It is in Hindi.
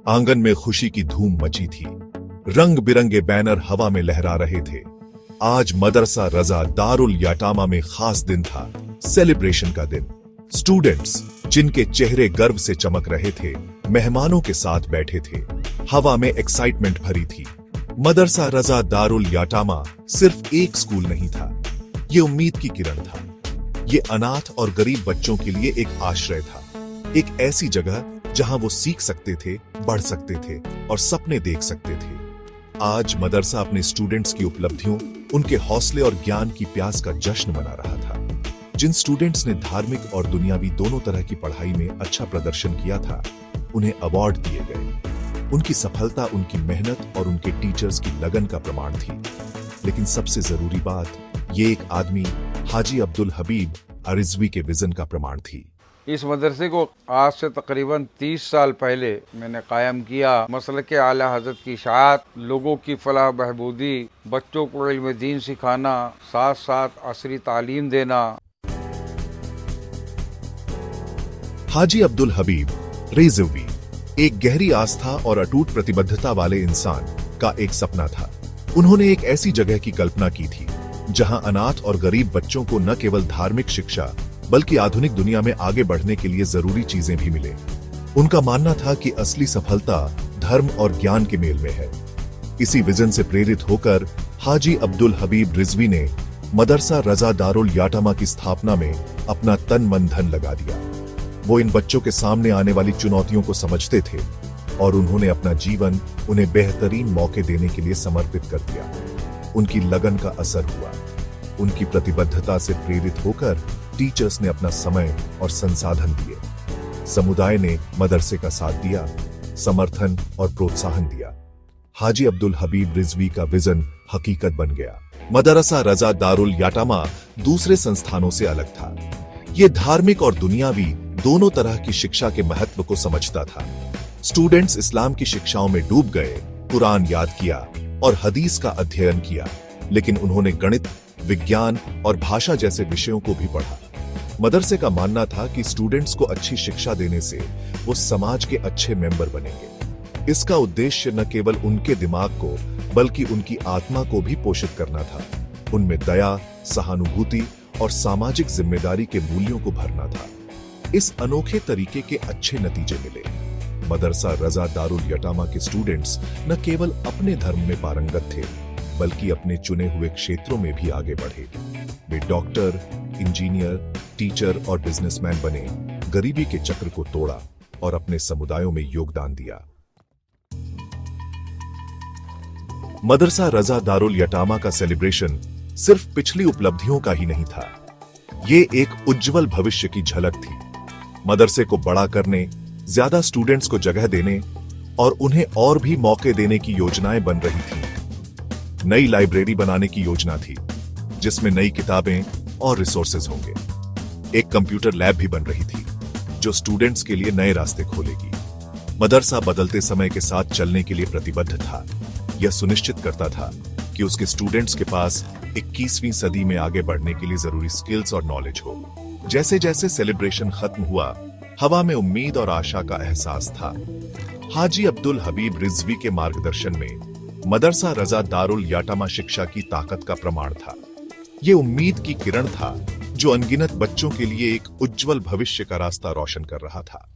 आंगन में खुशी की धूम मची थी। रंग बिरंगे बैनर हवा में लहरा रहे थे। आज मदरसा रजा दारुल याटामा में खास दिन था, सेलिब्रेशन का दिन। स्टूडेंट्स जिनके चेहरे गर्व से चमक रहे थे, मेहमानों के साथ बैठे थे। हवा में एक्साइटमेंट भरी थी। मदरसा रजा दारुल याटामा सिर्फ एक स्कूल नहीं था, ये उम्मीद की किरण था। ये अनाथ और गरीब बच्चों के लिए एक आश्रय था, एक ऐसी जगह जहां वो सीख सकते थे, बढ़ सकते थे और सपने देख सकते थे। आज मदरसा अपने स्टूडेंट्स की उपलब्धियों, उनके हौसले और ज्ञान की प्यास का जश्न मना रहा था। जिन स्टूडेंट्स ने धार्मिक और दुनियावी दोनों तरह की पढ़ाई में अच्छा प्रदर्शन किया था, उन्हें अवार्ड दिए गए। उनकी सफलता उनकी मेहनत और उनके टीचर्स की लगन का प्रमाण थी। लेकिन सबसे जरूरी बात, ये एक आदमी हाजी अब्दुल हबीब रिजवी के विजन का प्रमाण थी। इस मदरसे को आज से तकरीबन 30 साल पहले मैंने कायम किया। मसलक आला हज़रत की इशाअत, लोगों की फलाह बहबूदी, बच्चों को इल्म दीन सिखाना, साथ साथ असरी तालीम देना। हाजी अब्दुल हबीब रिजवी एक गहरी आस्था और अटूट प्रतिबद्धता वाले इंसान का एक सपना था। उन्होंने एक ऐसी जगह की कल्पना की थी जहां अनाथ और गरीब बच्चों को न केवल धार्मिक शिक्षा बल्कि आधुनिक दुनिया में आगे बढ़ने के लिए जरूरी चीजें भी मिले। उनका मानना था कि असली सफलता धर्म और ज्ञान के मेल में है। इसी विजन से प्रेरित होकर हाजी अब्दुल हबीब रिजवी ने मदरसा रजा दारुल याटामा की स्थापना में अपना तन मन धन लगा दिया। वो इन बच्चों के सामने आने वाली चुनौतियों को समझते थे और उन्होंने अपना जीवन उन्हें बेहतरीन मौके देने के लिए समर्पित कर दिया। उनकी लगन का असर हुआ। उनकी प्रतिबद्धता से प्रेरित होकर टीचर्स ने अपना समय और संसाधन दिए। समुदाय ने मदरसे का साथ दिया, समर्थन और प्रोत्साहन दिया। हाजी अब्दुल हबीब रिजवी का विजन हकीकत बन गया। मदरसा रजा दारुल याटामा दूसरे संस्थानों से अलग था। ये धार्मिक और दुनियावी दोनों तरह की शिक्षा के महत्व को समझता था। स्टूडेंट्स इस्लाम की शिक्षाओं में डूब गए, कुरान याद किया और हदीस का अध्ययन किया, लेकिन उन्होंने गणित, विज्ञान और भाषा जैसे विषयों को भी पढ़ा। मदरसे का मानना था कि स्टूडेंट्स को अच्छी शिक्षा देने से वो समाज के अच्छे मेंबर बनेंगे। इसका उद्देश्य न केवल उनके दिमाग को बल्कि उनकी आत्मा को भी पोषित करना था। उनमें दया, सहानुभूति और सामाजिक जिम्मेदारी के मूल्यों को भरना था। इस अनोखे तरीके के अच्छे नतीजे मिले। मदरसा रजा दारुल याटामा के स्टूडेंट्स न केवल अपने धर्म में पारंगत थे बल्कि अपने चुने हुए क्षेत्रों में भी आगे बढ़े। वे डॉक्टर, इंजीनियर, टीचर और बिजनेसमैन बने, गरीबी के चक्र को तोड़ा और अपने समुदायों में योगदान दिया। मदरसा रजा दारुल याटामा का सेलिब्रेशन सिर्फ पिछली उपलब्धियों का ही नहीं था, ये एक उज्जवल भविष्य की झलक थी। मदरसे को बड़ा करने, ज्यादा स्टूडेंट्स को जगह देने और उन्हें और भी मौके देने की योजनाएं बन रही थी। नई लाइब्रेरी बनाने की योजना थी जिसमें नई किताबें और रिसोर्सेज होंगे। एक कंप्यूटर लैब भी बन रही थी जो स्टूडेंट्स के लिए नए रास्ते खोलेगी। मदरसा बदलते समय के साथ चलने के लिए प्रतिबद्ध था। यह सुनिश्चित करता था कि उसके स्टूडेंट्स के पास 21वीं सदी में आगे बढ़ने के लिए जरूरी स्किल्स और नॉलेज हो। जैसे जैसे सेलिब्रेशन खत्म हुआ, हवा में उम्मीद और आशा का एहसास था। हाजी अब्दुल हबीब रिजवी के मार्गदर्शन में मदरसा रजा दारुल याटामा शिक्षा की ताकत का प्रमाण था। ये उम्मीद की किरण था जो अनगिनत बच्चों के लिए एक उज्जवल भविष्य का रास्ता रोशन कर रहा था।